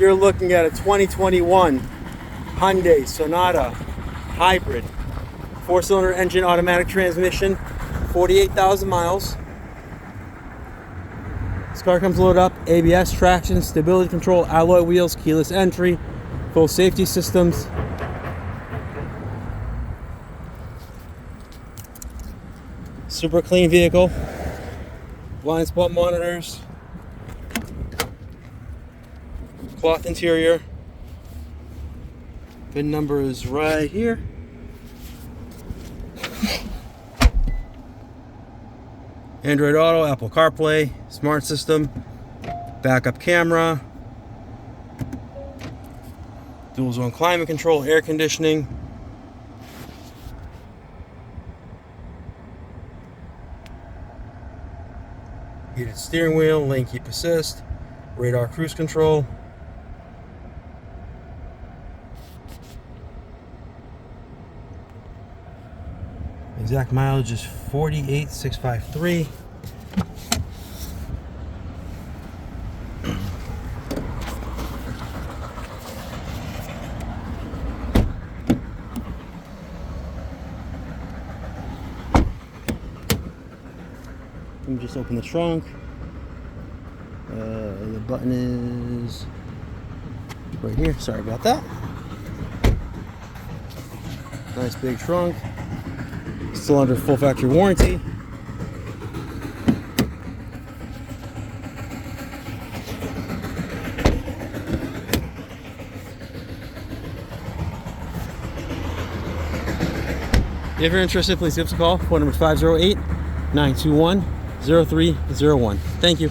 you're looking at a 2021 Hyundai Sonata Hybrid. 4-cylinder engine, automatic transmission, 48,000 miles. This car comes loaded up, ABS, traction, stability control, alloy wheels, keyless entry, full safety systems. Super clean vehicle. Blind spot monitors. Cloth interior. VIN number is right here. Android Auto, Apple CarPlay, smart system, backup camera, dual zone climate control, air conditioning, heated steering wheel, lane keep assist, radar cruise control. Exact mileage is 48,653. Let me just open the trunk. The button is right here. Sorry about that. Nice big trunk. Still under full factory warranty. If you're interested, please give us a call. Phone number is 508-921-0301. Thank you.